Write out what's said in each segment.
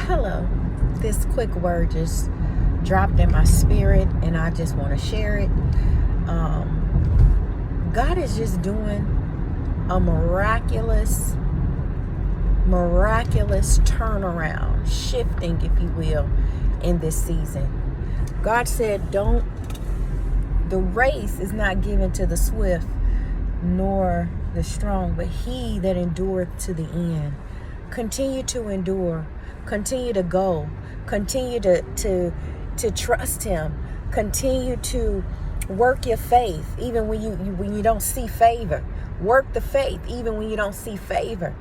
Hello. This quick word just dropped in my spirit, and I just want to share it. God is just doing a miraculous turnaround, shifting, if you will, in this season. God said, the race is not given to the swift nor the strong, but he that endureth to the end. Continue to endure. Continue to go. Continue to trust him. Continue to work your faith, even when you don't see favor. Work the faith, even when you don't see favor.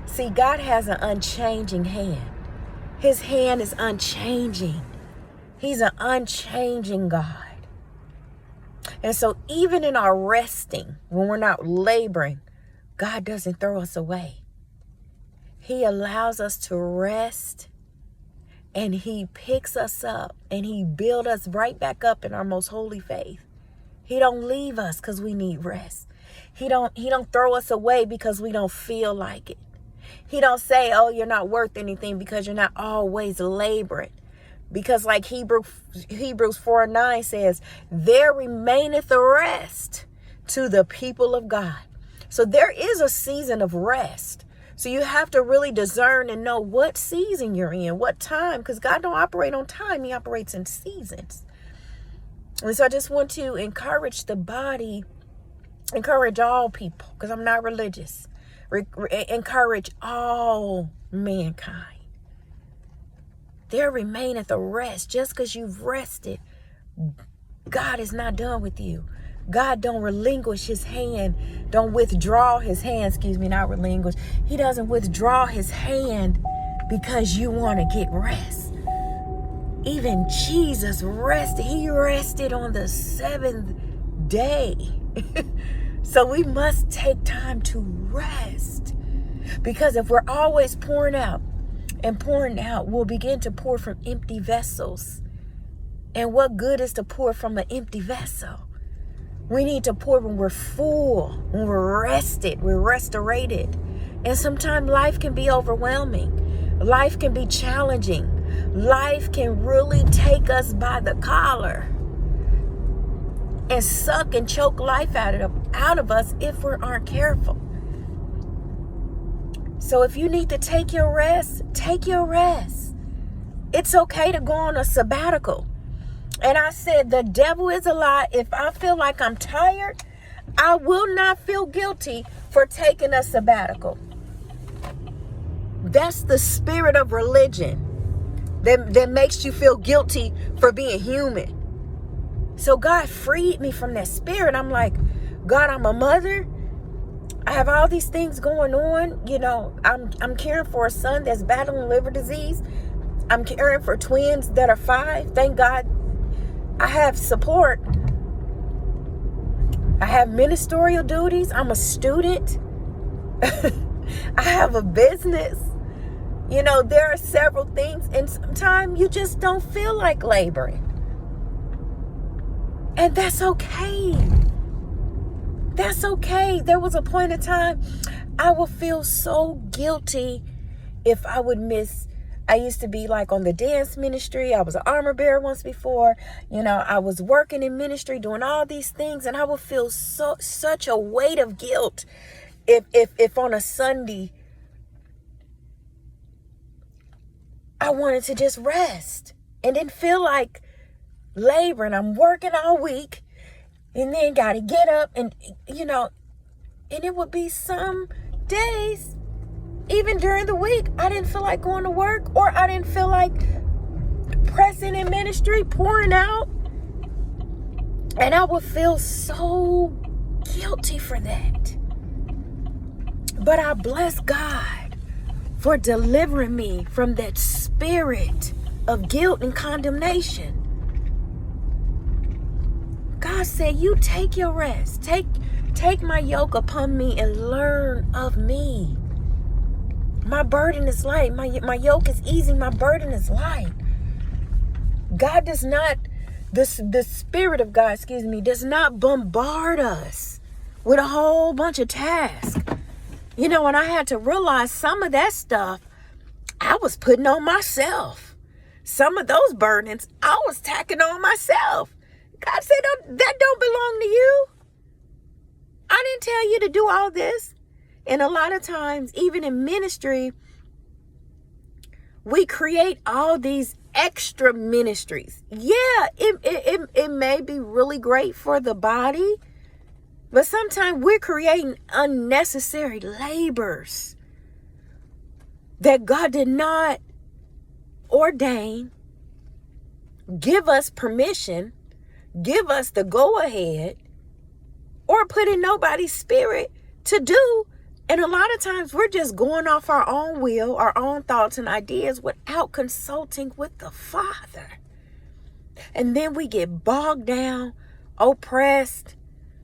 See, God has an unchanging hand. His hand is unchanging. He's an unchanging God. And so even in our resting, when we're not laboring, God doesn't throw us away. He allows us to rest, and he picks us up, and he builds us right back up in our most holy faith. He don't leave us because we need rest. He don't throw us away because we don't feel like it. He don't say, oh, you're not worth anything because you're not always laboring. Because like Hebrews 4:9 says, there remaineth a rest to the people of God. So there is a season of rest. So you have to really discern and know what season you're in, what time, because God don't operate on time. He operates in seasons. And so I just want to encourage the body, encourage all people, because I'm not religious. Encourage all mankind. There remaineth a rest. Just because you've rested, God is not done with you. God don't relinquish his hand, don't withdraw his hand, not relinquish. He doesn't withdraw his hand because you want to get rest. Even Jesus rested. He rested on the seventh day. So we must take time to rest. Because if we're always pouring out, we'll begin to pour from empty vessels. And what good is to pour from an empty vessel? We need to pour when we're full, when we're rested, we're restorated. And sometimes life can be overwhelming. Life can be challenging. Life can really take us by the collar and suck and choke life out of us if we aren't careful. So if you need to take your rest, take your rest. It's okay to go on a sabbatical. And I said, the devil is a lie. If I feel like I'm tired, I will not feel guilty for taking a sabbatical. That's the spirit of religion that makes you feel guilty for being human. So God freed me from that spirit. I'm like, God, I'm a mother. I have all these things going on. You know, I'm caring for a son that's battling liver disease. I'm caring for twins that are 5. Thank God I have support. I have ministerial duties. I'm a student. I have a business. You know, there are several things. And sometimes you just don't feel like laboring. And that's okay. That's okay. There was a point in time I would feel so guilty if I would miss. I used to be like on the dance ministry. I was an armor bearer once before. You know, I was working in ministry, doing all these things, and I would feel such a weight of guilt if on a Sunday I wanted to just rest and didn't feel like laboring. I'm working all week and then got to get up and, you know, and it would be some days, even during the week, I didn't feel like going to work, or I didn't feel like pressing in ministry, pouring out. And I would feel so guilty for that. But I bless God for delivering me from that spirit of guilt and condemnation. God said, you take your rest. Take my yoke upon me and learn of me. My burden is light. My yoke is easy. My burden is light. God does not, the Spirit of God, does not bombard us with a whole bunch of tasks. You know, and I had to realize some of that stuff I was putting on myself. Some of those burdens I was tacking on myself. God said, that don't belong to you. I didn't tell you to do all this. And a lot of times, even in ministry, we create all these extra ministries. Yeah, it may be really great for the body, but sometimes we're creating unnecessary labors that God did not ordain, give us permission, give us the go ahead, or put in nobody's spirit to do. And a lot of times we're just going off our own will, our own thoughts and ideas without consulting with the Father. And then we get bogged down, oppressed,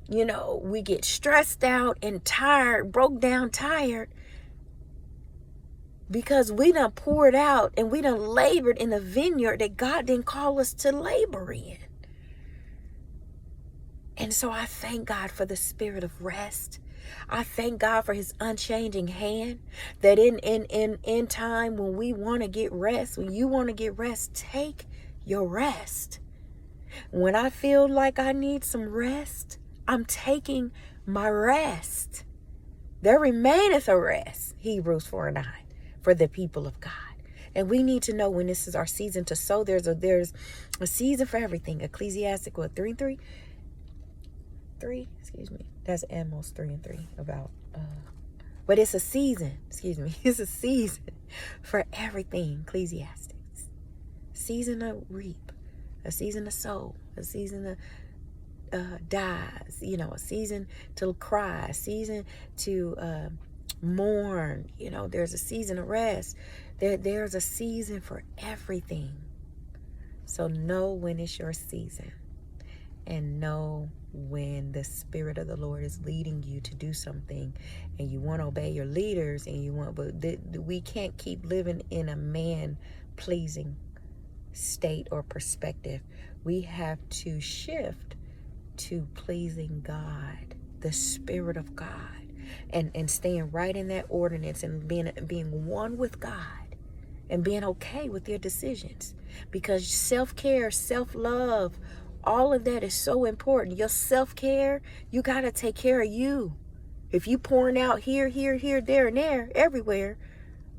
we get stressed out and tired, broke down, tired, because we done poured out and we done labored in the vineyard that God didn't call us to labor in. And so I thank God for the spirit of rest. I thank God for his unchanging hand, that in time when we want to get rest, when you want to get rest, take your rest. When I feel like I need some rest, I'm taking my rest. There remaineth a rest, Hebrews 4:9, for the people of God. And we need to know when this is our season to sow. There's a season for everything. Ecclesiastic 3:3. That's Amos 3:3 about but it's a season, it's a season for everything. Ecclesiastics. Season to reap, a season to sow, a season to die, a season to cry, a season to mourn. There's a season of rest. There's a season for everything. So know when it's your season, and know when the Spirit of the Lord is leading you to do something, and you want to obey your leaders, but we can't keep living in a man-pleasing state or perspective. We have to shift to pleasing God, the Spirit of God, and staying right in that ordinance, and being one with God, and being okay with your decisions. Because self-care, self-love, all of that is so important. Your self-care, you got to take care of you. If you pouring out here, there, and there, everywhere,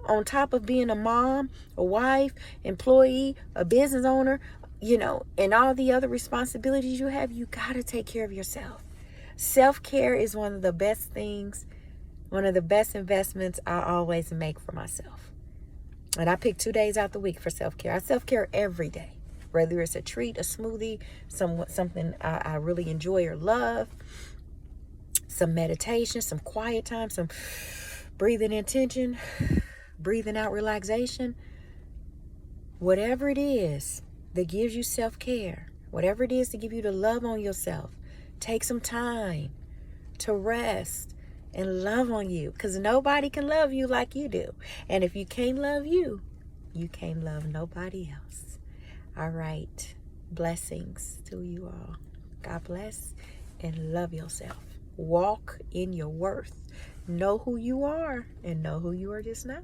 on top of being a mom, a wife, employee, a business owner, and all the other responsibilities you have, you got to take care of yourself. Self-care is one of the best things, one of the best investments I always make for myself. And I pick 2 days out the week for self-care. I self-care every day. Whether it's a treat, a smoothie, something I really enjoy or love, some meditation, some quiet time, some breathing intention, breathing out relaxation, whatever it is that gives you self-care, whatever it is to give you the love on yourself, take some time to rest and love on you, because nobody can love you like you do. And if you can't love you, you can't love nobody else. All right. Blessings to you all. God bless, and love yourself. Walk in your worth. Know who you are, and know who you are just not.